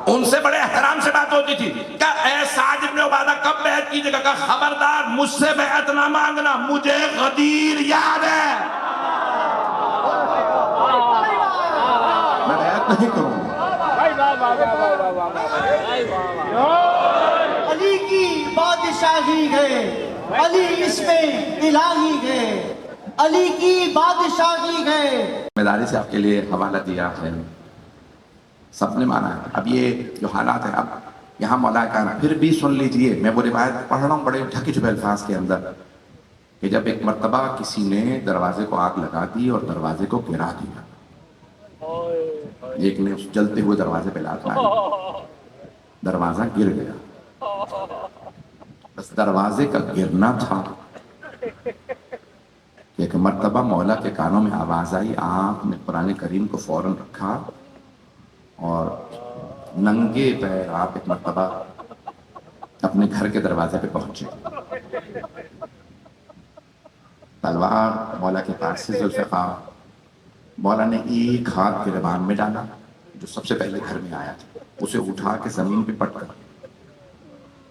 ان سے بڑے احترام سے بات ہوتی تھی. کہا اے سعد ابن عبادہ کب بیعت کیجئے گا؟ کہا خبردار مجھ سے بیعت نہ مانگنا, مجھے غدیر یاد ہے, میں بیعت نہیں کروں گا. علی کی بادشاہی ہے, علی اس میں الہی ہے, علی کی بادشاہی ہے. میداری سے آپ کے لیے حوالہ دیا ہے, سب نے مانا ہے. اب یہ جو حالات ہیں, اب یہاں مولا کا پھر بھی سن لیجئے. میں وہ روایت پڑھ رہا ہوں بڑے ڈھکے چھپے الفاظ کے اندر, کہ جب ایک مرتبہ کسی نے دروازے کو آگ لگا دی اور دروازے کو گرا دیا. ایک نے اس جلتے ہوئے دروازے پہ لات ماری, دروازہ گر گیا. بس دروازے کا گرنا تھا. ایک مرتبہ مولا کے کانوں میں آواز آئی, آپ نے قرآن کریم کو فوراً رکھا اور ننگے پیر آپ ایک مرتبہ اپنے گھر کے دروازے پہ پہنچے. تلوار مولا کے پاس سے ذوالفقار, مولا نے ایک ہاتھ گریبان میں ڈالا جو سب سے پہلے گھر میں آیا تھا, اسے اٹھا کے زمین پہ پٹ کر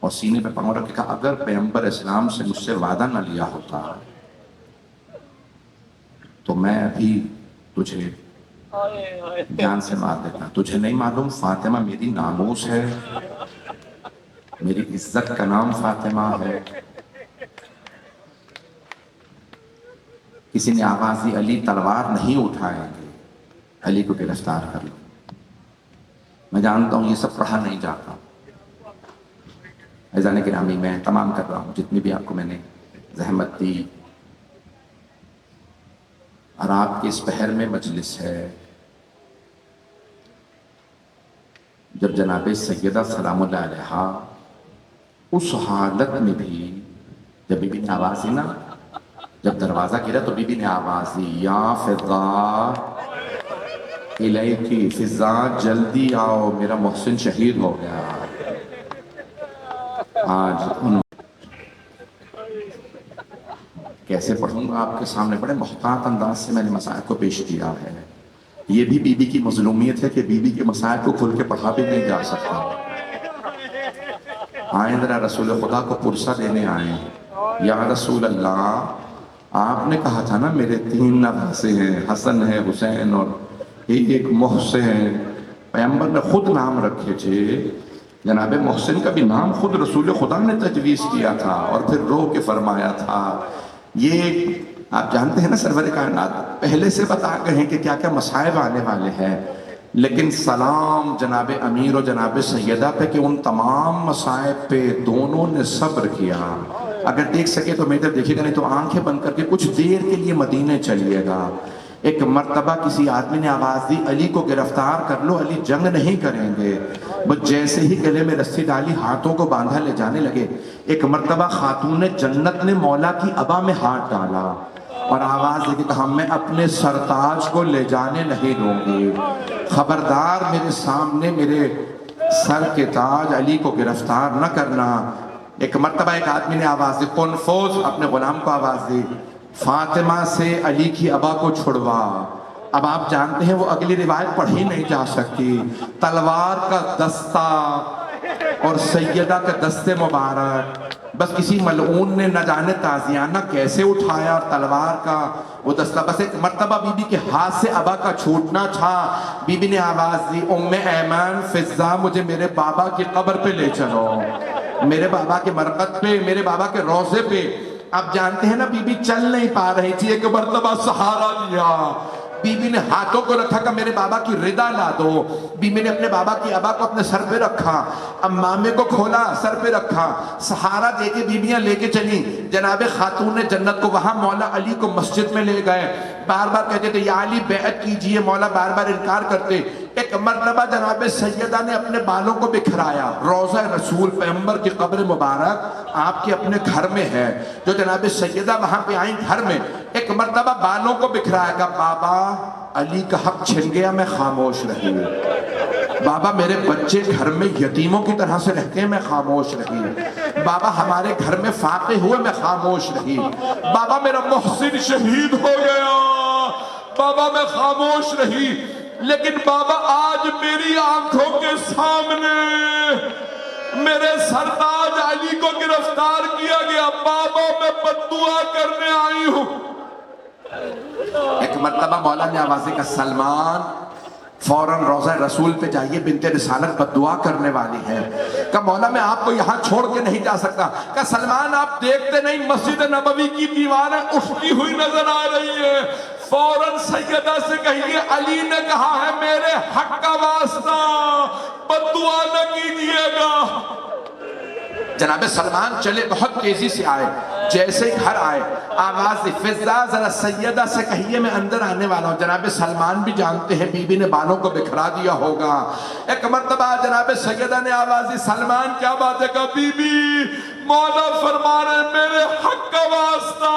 اور سینے پہ پاؤں رکھ کے کہا اگر پیغمبر اسلام سے مجھ سے وعدہ نہ لیا ہوتا تو میں ابھی تجھے جان سے مار دیتا. تجھے نہیں معلوم فاطمہ میری ناموس ہے, میری عزت کا نام فاطمہ ہے. کسی نے آواز دی علی تلوار نہیں اٹھائیں گے, علی کو گرفتار کر لو. میں جانتا ہوں یہ سب پڑھا نہیں جاتا. عزیزان گرامی میں تمام کر رہا ہوں جتنی بھی آپ کو میں نے زحمت دی. اور آپ کے اس پہر میں مجلس ہے, جب جناب سیدہ سلام اللہ علیہا اس حالت میں بھی جب بی بی نے آواز دی نا، جب دروازہ گرا تو بی بی نے آواز دی، یا فضا الیکی، فضا جلدی آؤ، میرا محسن شہید ہو گیا۔ آج کیسے پڑھوں گا آپ کے سامنے، بڑے محتاط انداز سے میں نے مسائل کو پیش کیا ہے۔ یہ بھی بی بی کی مظلومیت ہے کہ بی بی کے مسائل کو کھل کے پڑھا بھی نہیں جا سکتا۔ آئیں ذرا رسول خدا کو پرسہ دینے آئیں، یا رسول اللہ آپ نے کہا تھا نا میرے 3 نواسے ہیں، حسن ہے، حسین اور ایک محسن، پیغمبر نے خود نام رکھے تھے، جناب محسن کا بھی نام خود رسول خدا نے تجویز کیا تھا اور پھر رو کے فرمایا تھا۔ یہ آپ جانتے ہیں نا سرور کائنات پہلے سے بتا گئے ہیں کہ کیا کیا مصائب آنے والے ہیں، لیکن سلام جناب امیر و جناب سیدہ پہ کہ ان تمام مصائب پہ دونوں نے صبر کیا۔ اگر دیکھ سکے تو میرے دیکھے گا، نہیں تو آنکھیں بند کر کے کچھ دیر کے لیے مدینے چلیے گا۔ ایک مرتبہ کسی آدمی نے آواز دی علی کو گرفتار کر لو، علی جنگ نہیں کریں گے۔ بس جیسے ہی گلے میں رسی ڈالی ہاتھوں کو باندھا لے جانے لگے، ایک مرتبہ خاتون جنت نے مولا کی ابا میں ہاتھ ڈالا اور آواز دے کے کہا میں اپنے سرتاج کو لے جانے نہیں دوں گی، خبردار میرے سامنے میرے سر کے تاج علی کو گرفتار نہ کرنا۔ ایک مرتبہ ایک آدمی نے آواز دی، قنفذ اپنے غلام کو آواز دی، فاطمہ سے علی کی ابا کو چھڑوا۔ اب آپ جانتے ہیں وہ اگلی روایت پڑھی نہیں جا سکتی، تلوار کا دستہ اور سیدہ کا دست مبارک، بس کسی ملعون نے نہ جانے تازیانہ کیسے اٹھایا اور تلوار کا وہ دستہ، بس ایک مرتبہ بی بی کے ہاتھ سے ابا کا چھوٹنا تھا۔ بی بی نے آواز دی، ام ایمن فضا مجھے میرے بابا کی قبر پہ لے چلو، میرے بابا کے مرقد پہ، میرے بابا کے روضے پہ۔ آپ جانتے ہیں نا بی بی چل نہیں پا رہی تھی، ایک مرتبہ سہارا لیا، بی بی نے ہاتھوں کو رکھا کہ میرے بابا کی ردا لا دو۔ بی بی نے اپنے بابا کی ابا کو اپنے سر پہ رکھا، امامے کو کھولا سر پہ رکھا، سہارا دے کے بیویاں لے کے چلیں جناب خاتون جنت کو۔ وہاں مولا علی کو مسجد میں لے گئے، بار بار کہتے تھے یا علی بیعت کیجئے، مولا بار بار انکار کرتے۔ ایک مرتبہ جناب سیدہ نے اپنے بالوں کو بکھرایا، روضہ رسول پیغمبر کی قبر مبارک آپ کے اپنے گھر میں ہے، جو جناب سیدہ وہاں پہ آئیں گھر میں، ایک مرتبہ بالوں کو بکھرایا، کہا بابا علی کا حق چھن گیا میں خاموش رہی، بابا میرے بچے گھر میں یتیموں کی طرح سے رہتے ہیں میں خاموش رہی، بابا ہمارے گھر میں فاقے ہوئے میں خاموش رہی، بابا میرا محسن شہید ہو گیا، بابا میں خاموش رہی، لیکن بابا آج میری آنکھوں کے سامنے میرے سرتاج علی کو گرفتار کیا گیا، بابا میں بددعا کرنے آئی ہوں۔ ایک مرتبہ مولا نے آواز دی کہ سلمان فوراً روضہ رسول پہ جائیے، بنت رسالت بددعا کرنے والی ہے۔ کہ مولا میں آپ کو یہاں چھوڑ کے نہیں جا سکتا۔ کہ سلمان آپ دیکھتے نہیں مسجد نبوی کی دیواریں اٹھتی ہوئی نظر آ رہی ہے، فوراً سیدہ سے کہیے علی نے کہا ہے میرے حق کا واسطہ بددعا نہ کیجیے گا۔ جناب سلمان چلے، بہت تیزی سے آئے، جیسے گھر آئے آواز دی فضا ذرا سیدہ سے کہیے میں اندر آنے والا ہوں۔ جناب سلمان بھی جانتے ہیں بی بی نے بالوں کو بکھرا دیا ہوگا۔ ایک مرتبہ جناب سیدہ نے آواز دی سلمان کیا بات ہے؟ کہا بی بی مولا فرما رہے میرے حق کا واسطہ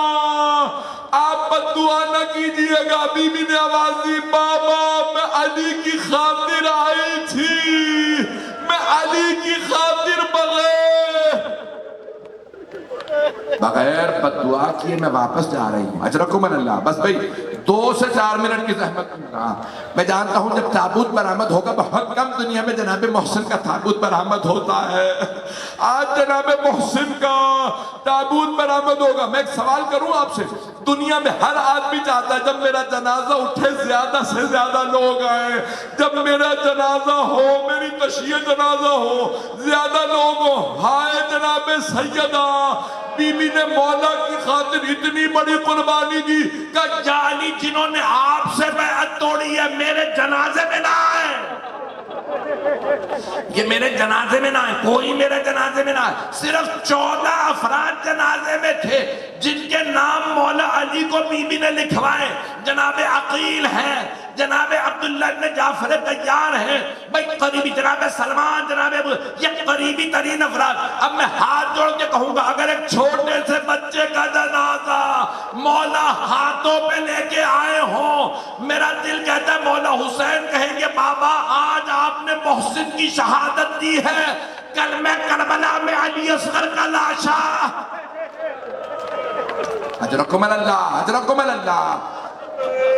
آپ بددعا نہ کیجیے گا۔ بی بی نے آواز دی بابا میں علی کی خاطر آئی تھی، میں علی کی خاطر بغیر بددعا کیے میں واپس جا رہی ہوں، اجرکم اللہ۔ بس بھئی 2 سے 4 منٹ کی زحمت میں جانتا ہوں جب تابوت برآمد ہوگا، بہت کم دنیا میں جناب محسن کا تابوت برآمد ہوتا ہے، آج جناب محسن کا تابوت برآمد ہوگا۔ میں ایک سوال کروں آپ سے، دنیا میں ہر آدمی چاہتا ہے جب میرا جنازہ اٹھے زیادہ سے زیادہ لوگ آئیں، جب میرا جنازہ ہو، میری تشییع جنازہ ہو، زیادہ لوگ ہو۔ ہائے جناب سیدہ بی بی نے مولا کی خاطر اتنی بڑی قربانی دی کہ جعلی جنہوں نے آپ سے بیعت توڑی ہے میرے جنازے میں نہ آئے، یہ میرے جنازے میں نہ آئے، کوئی میرے جنازے میں نہ آئے۔ صرف 14 افراد جنازے میں تھے جن کے نام مولا علی کو بی بی نے لکھوائے، جناب عقیل ہیں، جناب عبداللہ ابن جعفر تیار ہیں بھائی قریبی جناب سلمان جناب یہ قریبی ترین افراد. اب میں ہاتھ جوڑ کے کہوں گا اگر ایک چھوٹے سے بچے کا جنازہ مولا ہاتھوں پہ لے کے آئے ہوں, میرا دل کہتا ہے مولا حسین کہیں گے بابا آج آپ نے محسن کی شہادت دی ہے, کل میں کربلا میں علی اصغر کا لاشا. اجرکم اللہ, اجرکم اللہ,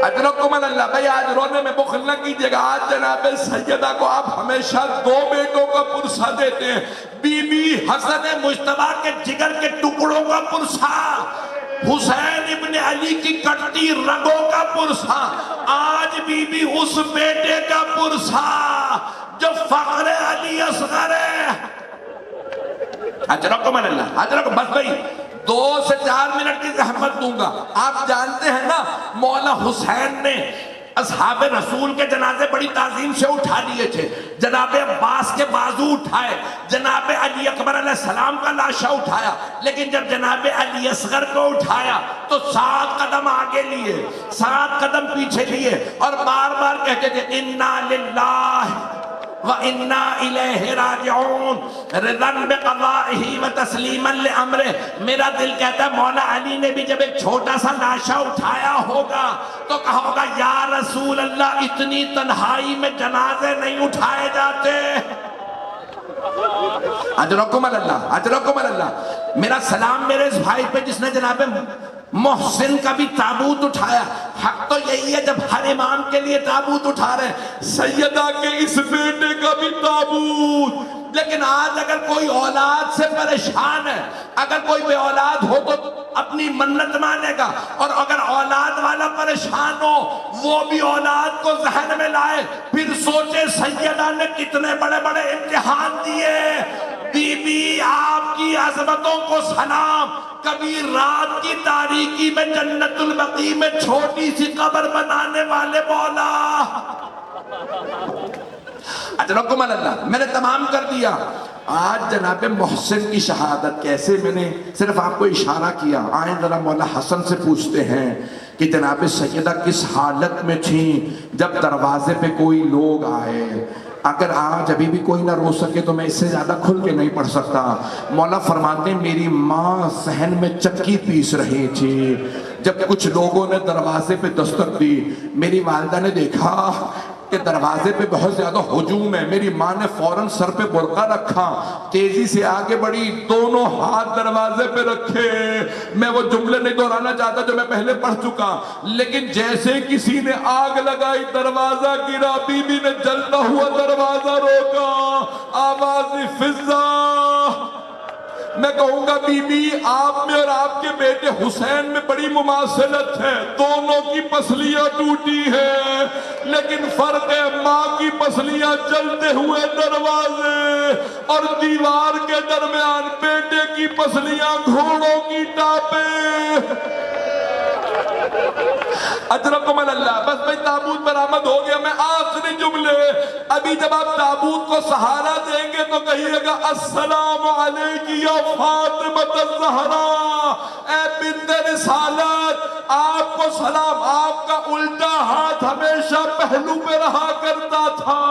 اجرکم اللہ. بھئی آج رونے میں بخل نہ کیجئے گا, آج جناب سیدہ کو آپ ہمیشہ 2 بیٹوں کا پرسہ دیتے ہیں, بی بی حسن مجتبیٰ کے جگر کے ٹکڑوں کا پرسہ, حسین ابن علی کی کٹی رگوں کا پرسہ, آج بی بی اس بیٹے کا پرسہ جو فخر علی اصغر ہے. اجرکم اللہ, اجرکم. بس بھئی 2 سے 4 منٹ کی زحمت دوں گا. آپ جانتے ہیں نا مولا حسین نے اصحاب رسول کے جنازے بڑی تعظیم سے اٹھا لیے تھے. جناب عباس کے بازو اٹھائے, جناب علی اکبر علیہ السلام کا لاشا اٹھایا, لیکن جب جناب علی اصغر کو اٹھایا تو 7 قدم آگے لیے, 7 قدم پیچھے لیے اور بار بار کہتے تھے اِنَّا لِلَّهِ وَإِنَّا إِلَيْهِ رَاجِعُونَ رِضًا بِقَضَائِهِ وَتَسْلِيمًا لِأَمْرِهِ. میرا دل کہتا ہے مولا علی نے بھی جب ایک چھوٹا سا لاشا اٹھایا ہوگا تو کہا ہوگا یا رسول اللہ اتنی تنہائی میں جنازے نہیں اٹھائے جاتے. اجرکم اللہ, اجرکم اللہ. میرا سلام میرے اس بھائی پہ جس نے جناب محسن کا بھی تابوت اٹھایا. حق تو یہی ہے جب ہر امام کے لیے تابوت اٹھا رہے ہیں, سیدہ کے اس بیٹے کا بھی تابوت. لیکن آج اگر کوئی اولاد سے پریشان ہے, اگر کوئی بے اولاد ہو تو اپنی منت مانے گا, اور اگر اولاد والا پریشان ہو وہ بھی اولاد کو ذہن میں لائے, پھر سوچے سیدہ نے کتنے بڑے بڑے امتحان دیے. بی بی آپ کی عظمتوں کو سلام, کبھی رات کی تاریکی میں جنت البقیع میں چھوٹی سی قبر بنانے والے مولا. اجرکم اللہ. میں نے تمام کر دیا. آج جناب محسن کی شہادت کیسے, میں نے صرف آپ کو اشارہ کیا. آئیں ذرا مولا حسن سے پوچھتے ہیں کہ جناب سیدہ کس حالت میں تھیں جب دروازے پہ کوئی لوگ آئے. اگر آج ابھی بھی کوئی نہ رو سکے تو میں اس سے زیادہ کھل کے نہیں پڑھ سکتا. مولا فرماتے ہیں میری ماں صحن میں چکی پیس رہی تھی, جب کچھ لوگوں نے دروازے پہ دستک دی, میری والدہ نے دیکھا کہ دروازے پہ بہت زیادہ ہجوم ہے. میری ماں نے فوراً سر پہ برقع رکھا, تیزی سے آگے بڑھی, دونوں ہاتھ دروازے پہ رکھے. میں وہ جملے نہیں دہرانا چاہتا جو میں پہلے پڑھ چکا, لیکن جیسے کسی نے آگ لگائی دروازہ گرا, بی بی نے جلتا ہوا دروازہ روکا, آواز فضا. میں کہوں گا بی بی آپ میں اور آپ کے بیٹے حسین میں بڑی مماثلت ہے, دونوں کی پسلیاں ٹوٹی ہیں, لیکن فرق ہے ماں کی پسلیاں جلتے ہوئے دروازے اور دیوار کے درمیان بیٹے کی پسلیاں گھوڑوں کی ٹاپیں. اجرکم اللہ. بس بھئی تابوت برآمد ہو گیا. میں آخری جملے, ابھی جب آپ تابوت کو سہارا دیں گے تو کہیے گا السلام علیکی یا فاطمہ الزہرا, اے بنت رسالت, آپ کو سلام. آپ کا الٹا ہاتھ ہمیشہ پہلو پہ رہا کرتا تھا.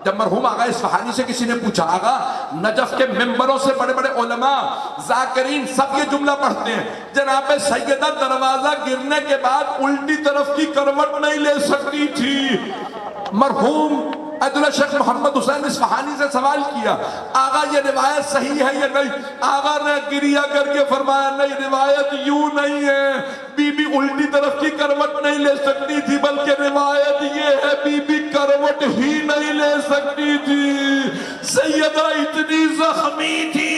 جب مرحوم آقا اصفہانی سے کسی نے پوچھا, آقا نجف کے ممبروں سے بڑے بڑے علماء ذاکرین سب یہ جملہ پڑھتے ہیں, جناب سیدہ دروازہ گرنے کے بعد الٹی طرف کی کروٹ نہیں لے سکتی تھی. مرحوم عبداللہ شیخ محمد حسین اصفہانی سے سوال کیا, آقا یہ روایت صحیح ہے یا نہیں؟ آقا نے گریہ کر کے فرمایا نہیں, روایت یوں نہیں ہے, بی بی الٹی طرف کی کروٹ نہیں لے سکتی تھی, بلکہ روایت یہ ہے بی بی کروٹ ہی نہیں لے سکتی تھی. سیدہ اتنی زخمی تھی.